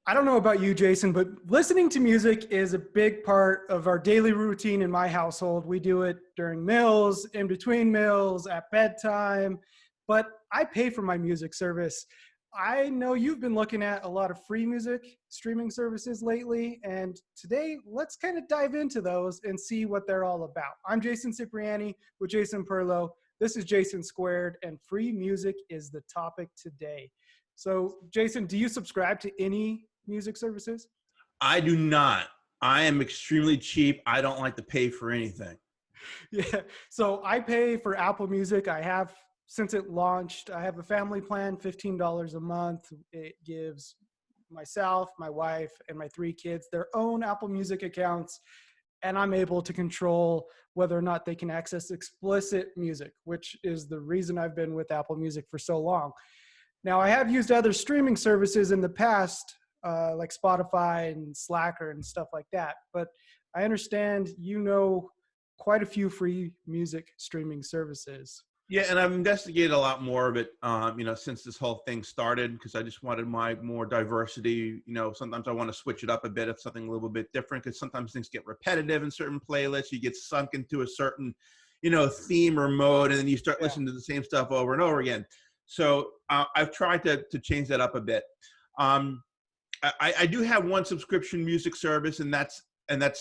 I don't know about you, Jason, but listening to music is a big part of our daily routine in my household. We do it during meals, in between meals, at bedtime, but I pay for my music service. I know you've been looking at a lot of free music streaming services lately, and today let's kind of dive into those and see what they're all about. I'm Jason Cipriani with Jason Perlow. This is Jason Squared, and free music is the topic today. So, Jason, do you subscribe to any music services? I do not. I am extremely cheap. I don't like to pay for anything. Yeah. So I pay for Apple Music. I have since it launched. I have a family plan, $15 a month. It gives myself, my wife, and my 3 kids their own Apple Music accounts. And I'm able to control whether or not they can access explicit music, which is the reason I've been with Apple Music for so long. Now, I have used other streaming services in the past, like Spotify and Slacker and stuff like that. But I understand you know quite a few free music streaming services. Yeah, and I've investigated a lot more of it, since this whole thing started, because I just wanted my more diversity. Sometimes I want to switch it up a bit if something a little bit different, because sometimes things get repetitive in certain playlists. You get sunk into a certain, theme or mode, and then you start listening to the same stuff over and over again. So I've tried to change that up a bit. I do have one subscription music service, and that's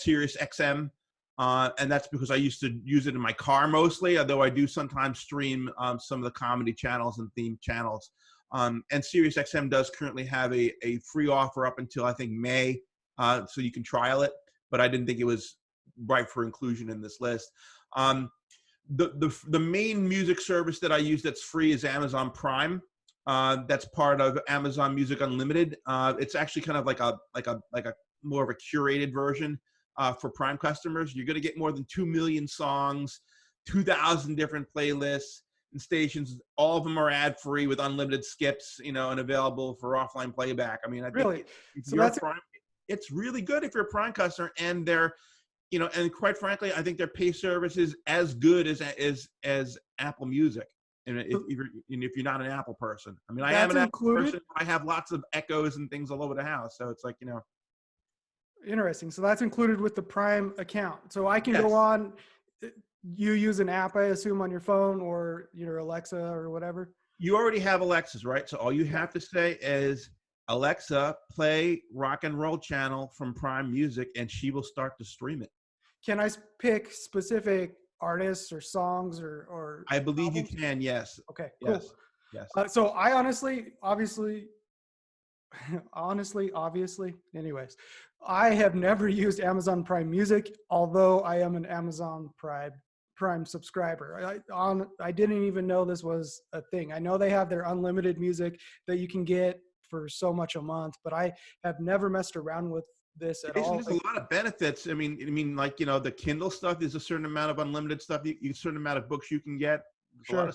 Sirius XM. And that's because I used to use it in my car mostly, although I do sometimes stream some of the comedy channels and theme channels. And Sirius XM does currently have a free offer up until I think May, so you can trial it. But I didn't think it was right for inclusion in this list. The main music service that I use that's free is Amazon Prime. That's part of Amazon Music Unlimited. It's actually kind of like a more of a curated version. For Prime customers, you're going to get more than 2 million songs, 2,000 different playlists and stations. All of them are ad-free with unlimited skips, and available for offline playback. I mean, I think if you're Prime, it's really good if you're a Prime customer, and they're, and quite frankly, I think their pay service is as good as Apple Music. And if you're not an Apple person, I mean, I am an Apple person. I have lots of echoes and things all over the house, so it's like, Interesting. So that's included with the Prime account. So I can go on, you use an app, I assume, on your phone or your Alexa or whatever. You already have Alexas, right? So all you have to say is, Alexa, play rock and roll channel from Prime Music, and she will start to stream it. Can I pick specific artists or songs or I believe albums? You can, yes. Okay, cool. Yes. So I obviously, anyways, I have never used Amazon Prime Music, although I am an Amazon Prime subscriber. I didn't even know this was a thing. I know they have their unlimited music that you can get for so much a month, but I have never messed around with this at all. There's a lot of benefits. I mean, like, the Kindle stuff, there's a certain amount of unlimited stuff, a certain amount of books you can get. Sure.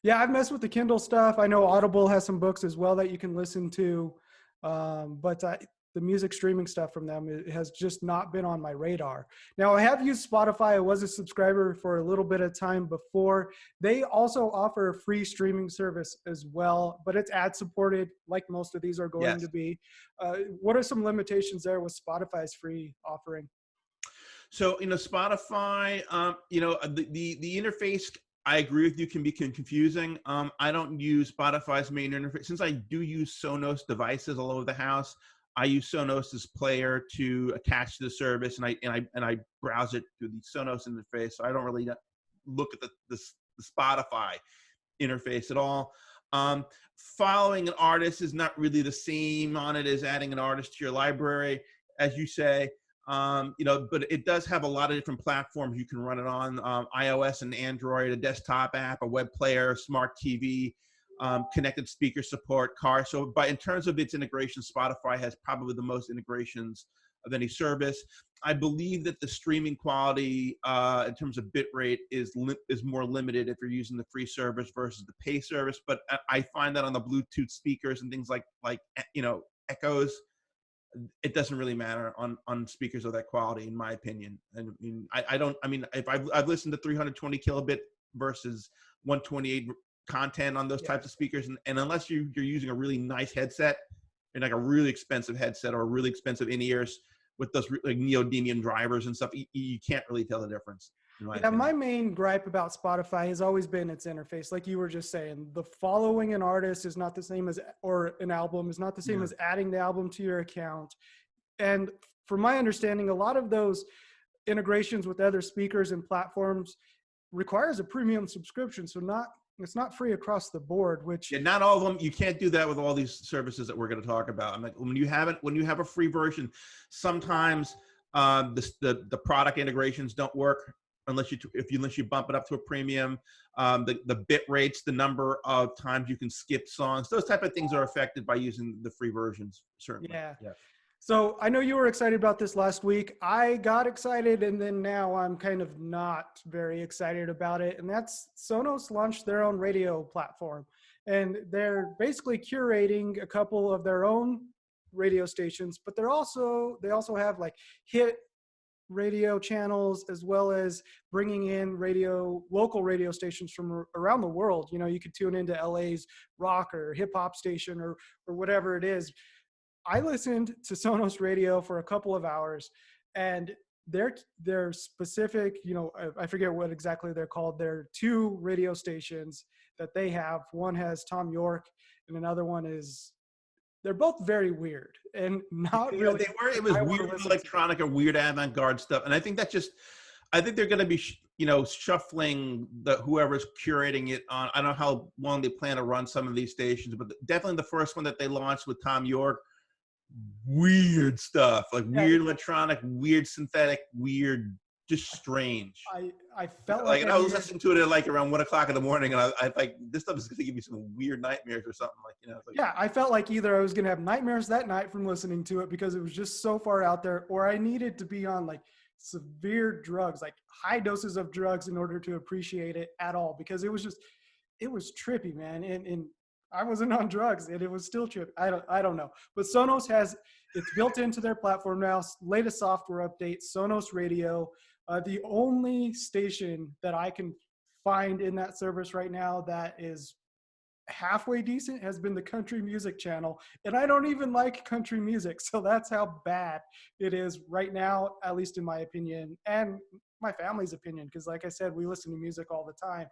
Yeah, I've messed with the Kindle stuff. I know Audible has some books as well that you can listen to. But the music streaming stuff from them, it has just not been on my radar. Now, I have used Spotify. I was a subscriber for a little bit of time before. They also offer a free streaming service as well, but it's ad supported, like most of these are going to be. What are some limitations there with Spotify's free offering? So, Spotify, the interface, I agree with you, can be confusing. I don't use Spotify's main interface. Since I do use Sonos devices all over the house, I use Sonos's player to attach to the service, and I browse it through the Sonos interface. So I don't really look at the Spotify interface at all. Following an artist is not really the same on it as adding an artist to your library, as you say. But it does have a lot of different platforms you can run it on, iOS and Android, a desktop app, a web player, smart TV, connected speaker support, car. So in terms of its integration, Spotify has probably the most integrations of any service. I believe that the streaming quality in terms of bit rate is more limited if you're using the free service versus the pay service. But I find that on the Bluetooth speakers and things like echoes, it doesn't really matter on speakers of that quality, in my opinion. And if I've listened to 320 kilobit versus 128 content on those types of speakers, and unless you're using a really nice headset, in like a really expensive headset or a really expensive in-ears with those like neodymium drivers and stuff, you can't really tell the difference, in my Yeah, my opinion. main gripe about Spotify has always been its interface. Like you were just saying, the following an artist is not the same as, or an album is not the same Yeah. as adding the album to your account. And from my understanding, a lot of those integrations with other speakers and platforms requires a premium subscription. So it's not free across the board, which Yeah, not all of them. You can't do that with all these services that we're going to talk about. I'm like, when you have a free version, sometimes the product integrations don't work unless you bump it up to a premium. The bit rates, the number of times you can skip songs, those type of things are affected by using the free versions. Certainly. yeah. Yeah. So I know you were excited about this last week. I got excited, and then now I'm kind of not very excited about it. And that's Sonos launched their own radio platform, and they're basically curating a couple of their own radio stations, but they also have like hit radio channels, as well as bringing in local radio stations from around the world. You know, you could tune into LA's rock or hip hop station or whatever it is. I listened to Sonos radio for a couple of hours, and their specific, you know, I forget what exactly they're called. They're two radio stations that they have. One has Tom York, and another one is. They're both very weird and not Yeah, really. they were. It was I want to weird listen to. electronic or weird avant-garde stuff, and I think I think they're going to be, shuffling whoever's curating it on. I don't know how long they plan to run some of these stations, but definitely the first one that they launched with Tom York, weird stuff, like Yeah, weird electronic, weird synthetic, weird, just strange. I felt Like, like and I was listening to it at like around 1 o'clock in the morning, and I like, this stuff is going to give me some weird nightmares or something. Like, it's like, yeah, I felt like either I was going to have nightmares that night from listening to it because it was just so far out there, or I needed to be on like severe drugs, like high doses of drugs in order to appreciate it at all, because it was trippy, man. And I wasn't on drugs and it was still trippy. I don't know. But Sonos it's built into their platform now, latest software update, Sonos Radio. The only station that I can find in that service right now that is halfway decent has been the country music channel, and I don't even like country music, so that's how bad it is right now, at least in my opinion and my family's opinion, because like I said, we listen to music all the time,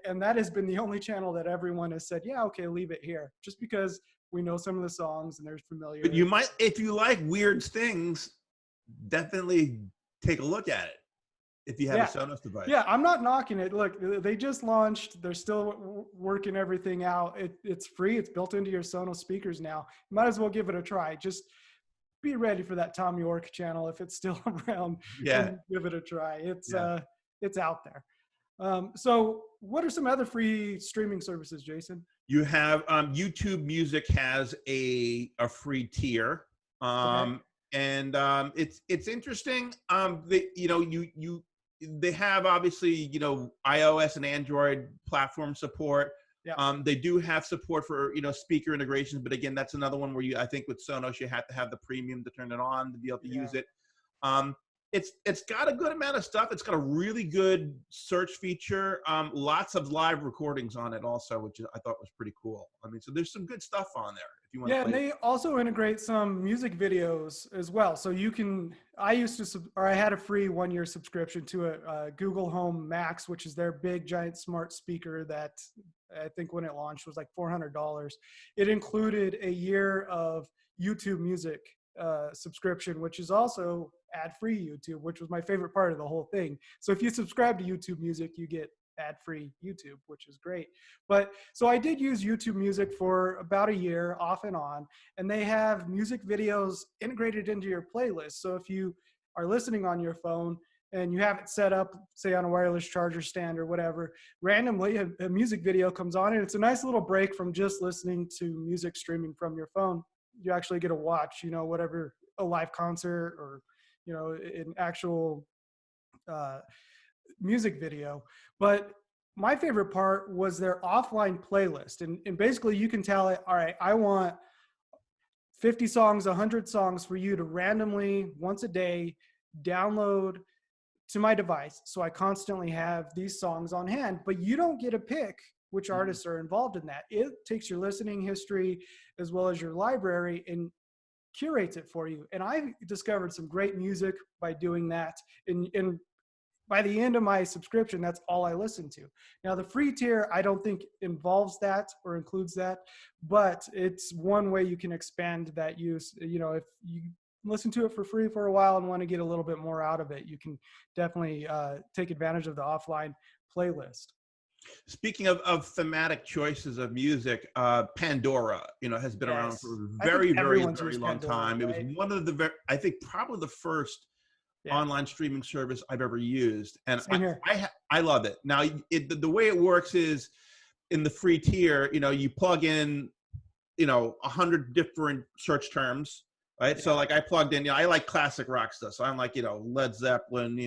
and that has been the only channel that everyone has said, yeah, okay, leave it here, just because we know some of the songs and they're familiar. but you might, if you like weird things, definitely take a look at it if you have a Sonos device. Yeah, I'm not knocking it. Look, they just launched. They're still working everything out. It's free. It's built into your Sonos speakers now. You might as well give it a try. Just be ready for that Tom York channel if it's still around. Yeah. And give it a try. It's out there. So what are some other free streaming services, Jason? You have YouTube Music has a free tier. Okay. And it's interesting. They have obviously, iOS and Android platform support. Yeah. They do have support for, speaker integrations, but again, that's another one where I think with Sonos, you have to have the premium to turn it on to be able to use it. It's got a good amount of stuff. It's got a really good search feature. Lots of live recordings on it also, which I thought was pretty cool. I mean, so there's some good stuff on there if you want to play. And they also integrate some music videos as well. So you can, I had a free 1-year subscription to a Google Home Max, which is their big giant smart speaker that I think when it launched was like $400. It included a year of YouTube Music subscription, which is also ad-free YouTube, which was my favorite part of the whole thing. So if you subscribe to YouTube Music, you get ad-free YouTube, which is great. But so I did use YouTube Music for about a year off and on, and they have music videos integrated into your playlist. So if you are listening on your phone and you have it set up, say on a wireless charger stand or whatever, randomly a music video comes on, and it's a nice little break from just listening to music streaming from your phone. You actually get to watch, whatever, a live concert or, an actual music video. But my favorite part was their offline playlist. And basically you can tell it, all right, I want 50 songs, 100 songs for you to randomly once a day download to my device. So I constantly have these songs on hand, but you don't get to pick which Mhm. artists are involved in that. It takes your listening history as well as your library and curates it for you. And I discovered some great music by doing that. And by the end of my subscription, that's all I listen to. Now, the free tier, I don't think involves that or includes that, but it's one way you can expand that use. If you listen to it for free for a while and want to get a little bit more out of it, you can definitely take advantage of the offline playlist. Speaking of thematic choices of music, Pandora, has been around for Yes. a I think very, very, everyone's very used long Pandora, time. It was right? one of the I think probably the first Yeah. online streaming service I've ever used, and Same here. I love it. Now, the way it works is in the free tier, you plug in 100 different search terms, right? So Yeah. like I plugged in, I like classic rock stuff. So I'm like, Led Zeppelin,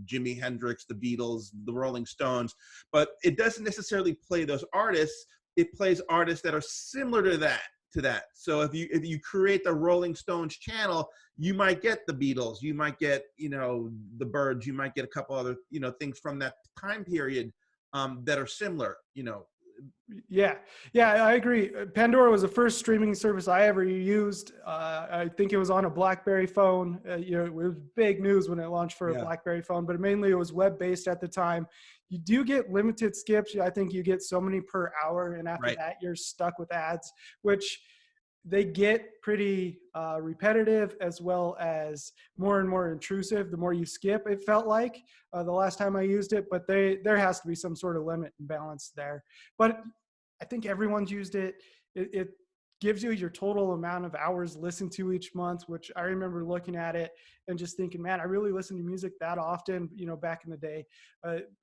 Jimi Hendrix, the Beatles, the Rolling Stones, but it doesn't necessarily play those artists. It plays artists that are similar to that. So if you create the Rolling Stones channel, you might get the Beatles, you might get, the Byrds, you might get a couple other, things from that time period that are similar, Yeah, I agree. Pandora was the first streaming service I ever used. I think it was on a BlackBerry phone. It was big news when it launched for a Yeah. BlackBerry phone, but mainly it was web-based at the time. You do get limited skips. I think you get so many per hour, and after Right. that, you're stuck with ads, which they get pretty repetitive as well as more and more intrusive the more you skip, it felt like the last time I used it, but there has to be some sort of limit and balance there. But I think everyone's used it. It gives you your total amount of hours listened to each month, which I remember looking at it and just thinking, man, I really listen to music that often, back in the day.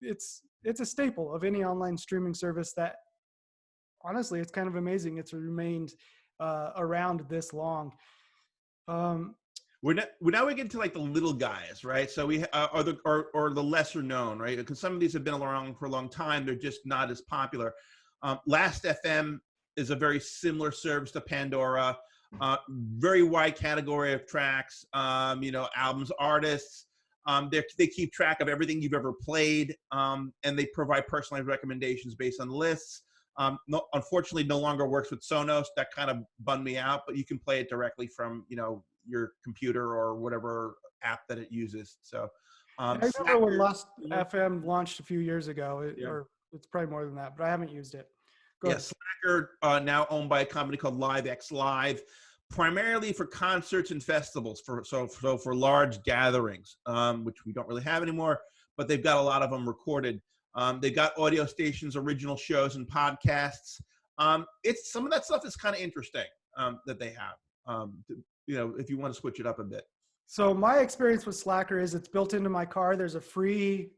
It's a staple of any online streaming service that, honestly, it's kind of amazing it's remained around this long. Now we get to like the little guys, right? So we are the lesser known, right? Because some of these have been around for a long time, they're just not as popular. Last FM is a very similar service to Pandora. Very wide category of tracks, albums, artists. They keep track of everything you've ever played, and they provide personalized recommendations based on lists. Unfortunately, no longer works with Sonos. That kind of bummed me out, but you can play it directly from your computer or whatever app that it uses. So I remember when Slacker, Last FM launched a few years ago, yeah. or it's probably more than that, but I haven't used it. Go Yeah, ahead. Slacker, now owned by a company called LiveX Live, primarily for concerts and festivals, for large gatherings, which we don't really have anymore, but they've got a lot of them recorded. They've got audio stations, original shows, and podcasts. It's some of that stuff is kind of interesting that they have. If you want to switch it up a bit. So my experience with Slacker is it's built into my car. There's a free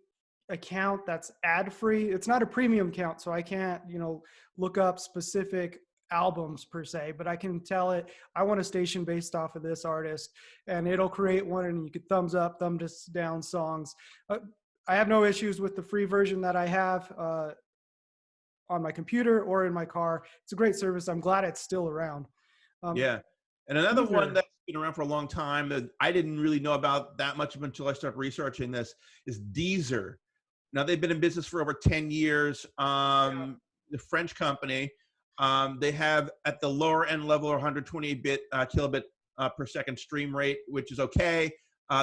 account that's ad free. It's not a premium account, so I can't, look up specific albums per se, but I can tell it, I want a station based off of this artist, and it'll create one, and you could thumbs up, thumbs down songs. I have no issues with the free version that I have on my computer or in my car. It's a great service. I'm glad it's still around. Yeah. And another Deezer. one that's been around for a long time that I didn't really know about that much until I started researching this is Deezer. Now they've been in business for over 10 years. The French company, they have at the lower end level 128 kilobit per second stream rate, which is okay.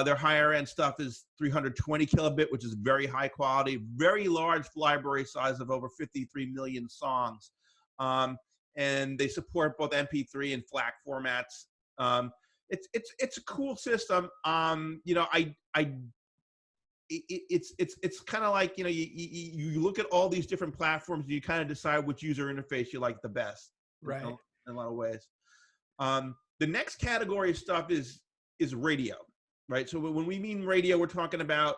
Their higher end stuff is 320 kilobit, which is very high quality, very large library size of over 53 million songs. And they support both MP3 and FLAC formats. It's a cool system. It's kind of like you look at all these different platforms and you kind of decide which user interface you like the best. Right. In a lot of ways. The next category of stuff is radio, right? So when we mean radio, we're talking about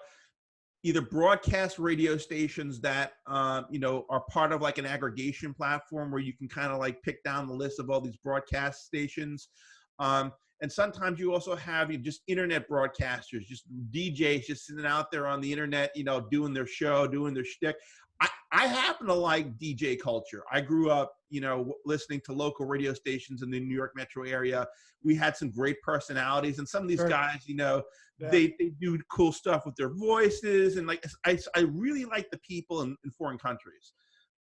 either broadcast radio stations that are part of like an aggregation platform where you can kind of like pick down the list of all these broadcast stations. And sometimes you also have just internet broadcasters, just DJs just sitting out there on the internet, doing their show, doing their shtick. I happen to like DJ culture. I grew up, listening to local radio stations in the New York metro area. We had some great personalities, and some of these guys, they do cool stuff with their voices, and like I really like the people in foreign countries.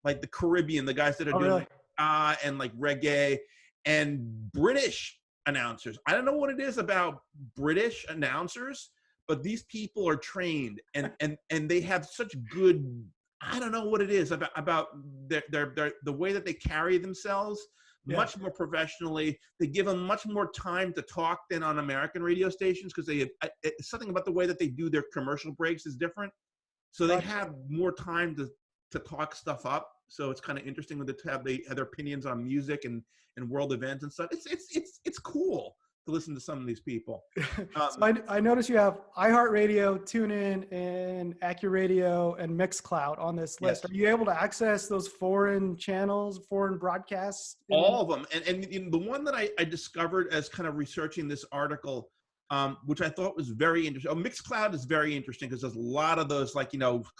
like the Caribbean, the guys that are Oh, doing really? like and like reggae, and British announcers. I don't know what it is about British announcers, but these people are trained and they have such good, I don't know what it is about the way that they carry themselves, Yeah. much more professionally. They give them much more time to talk than on American radio stations, because they have something about the way that they do their commercial breaks is different. So they Gotcha. have more time to talk stuff up. So it's kind of interesting when they have their opinions on music and world events and stuff. It's cool to listen to some of these people. So I noticed you have iHeartRadio, TuneIn, and AccuRadio, and Mixcloud on this list. Yes. Are you able to access those foreign channels, foreign broadcasts? All of them. And the one that I discovered as kind of researching this article, which I thought was very interesting. Mixcloud is very interesting because there's a lot of those, like,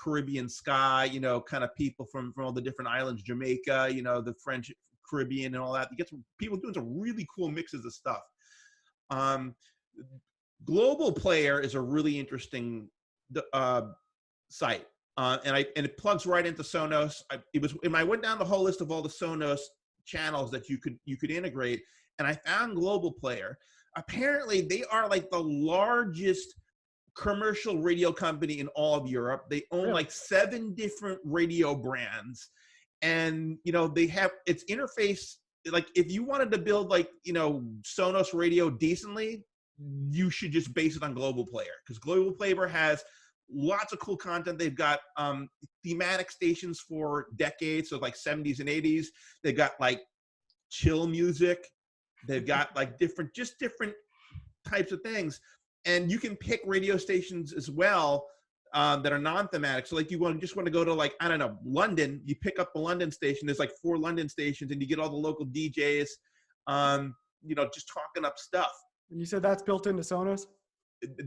Caribbean sky, kind of people from all the different islands, Jamaica, the French Caribbean and all that. You get some people doing some really cool mixes of stuff. Global Player is a really interesting site. And it plugs right into Sonos. I went down the whole list of all the Sonos channels that you could integrate, and I found Global Player. Apparently, they are like the largest commercial radio company in all of Europe. They own like 7 different radio brands, and they have its interface. Like, if you wanted to build like Sonos radio decently, you should just base it on Global Player, because Global Player has lots of cool content. They've got thematic stations for decades, so like 70s and 80s. They've got like chill music. They've got like different types of things, and you can pick radio stations as well that are non-thematic. So like, you just want to go to, like, I don't know, London, you pick up the London station. There's like 4 London stations, and you get all the local DJs, just talking up stuff. And you said that's built into Sonos?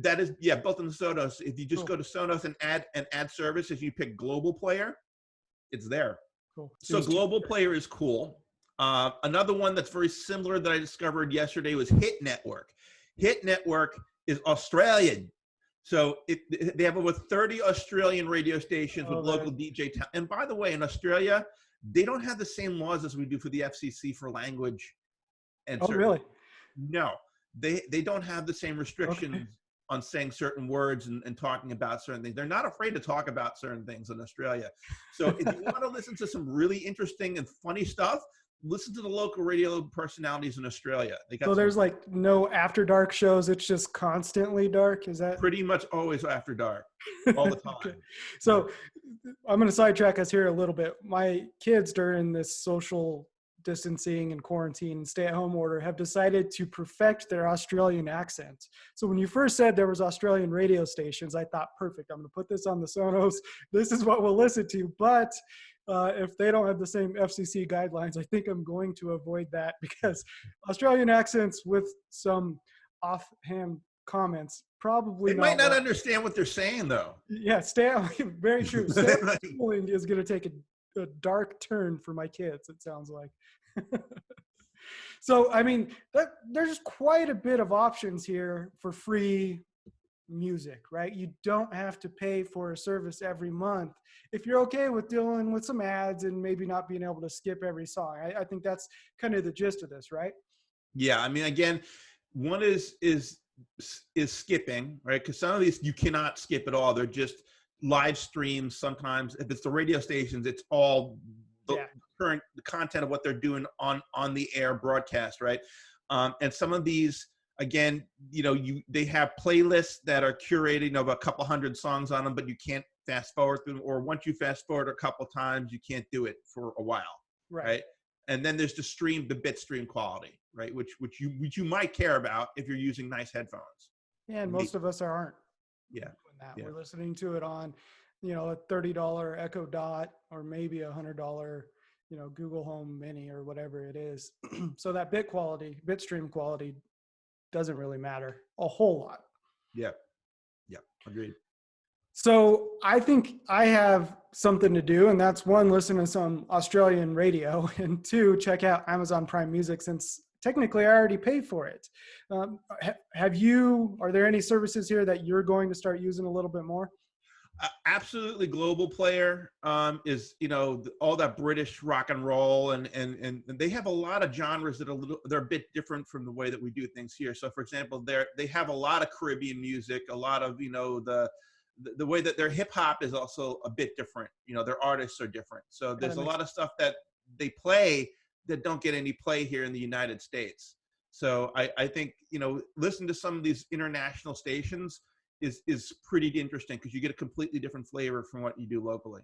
That is, yeah, built into Sonos. If you just go to Sonos and add services, you pick Global Player, it's there. Cool. So Global Player is cool. Another one that's very similar that I discovered yesterday was Hit Network. Hit Network is Australian. So they have over 30 Australian radio stations with local DJ. And by the way, in Australia, they don't have the same laws as we do for the FCC for language. And really? No, they don't have the same restrictions on saying certain words and talking about certain things. They're not afraid to talk about certain things in Australia. So if you want to listen to some really interesting and funny stuff, listen to the local radio personalities in Australia. So there's like no after dark shows. It's just constantly dark. Is that pretty much always after dark, all the time? Okay. So I'm going to sidetrack us here a little bit. My kids, during this social distancing and quarantine and stay-at-home order, have decided to perfect their Australian accent. So when you first said there was Australian radio stations, I thought, perfect, I'm going to put this on the Sonos. This is what we'll listen to. But if they don't have the same FCC guidelines, I think I'm going to avoid that, because Australian accents with some offhand comments probably they might not understand what they're saying, though. Yeah, very true. Stay-at-home is going to take a dark turn for my kids, it sounds like. So, I mean, there's quite a bit of options here for free music, right? You don't have to pay for a service every month if you're okay with dealing with some ads and maybe not being able to skip every song. I think that's kind of the gist of this, right? Yeah, I mean, again, one is skipping, right? Because some of these you cannot skip at all. They're just live streams. Sometimes if it's the radio stations, it's all the current content of what they're doing on the air broadcast, right? And some of these, again, they have playlists that are curated of a couple hundred songs on them, but you can't fast forward through them, or once you fast forward a couple times, you can't do it for a while, right? And then there's the bit stream quality, right? Which you might care about if you're using nice headphones. Yeah, and most of us aren't. Yeah. We're listening to it on, a $30 Echo Dot, or maybe $100, Google Home Mini, or whatever it is. So that bit stream quality doesn't really matter a whole lot. Yeah. Agreed. So I think I have something to do, and that's 1, listen to some Australian radio, and 2, check out Amazon Prime Music, since technically I already paid for it. Are there any services here that you're going to start using a little bit more? Absolutely global player. Is, all that British rock and roll, and they have a lot of genres that they're a bit different from the way that we do things here. So for example, they have a lot of Caribbean music, a lot of, the way that their hip hop is also a bit different. Their artists are different. So Kind there's of a makes lot of stuff that they play that don't get any play here in the United States. So I think, listen to some of these international stations is pretty interesting, because you get a completely different flavor from what you do locally.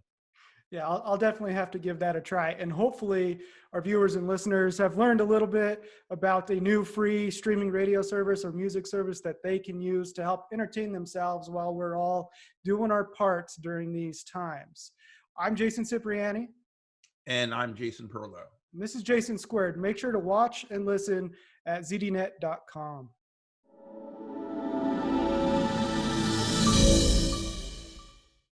Yeah, I'll definitely have to give that a try. And hopefully our viewers and listeners have learned a little bit about the new free streaming radio service or music service that they can use to help entertain themselves while we're all doing our parts during these times. I'm Jason Cipriani. And I'm Jason Perlow. And this is Jason Squared. Make sure to watch and listen at zdnet.com.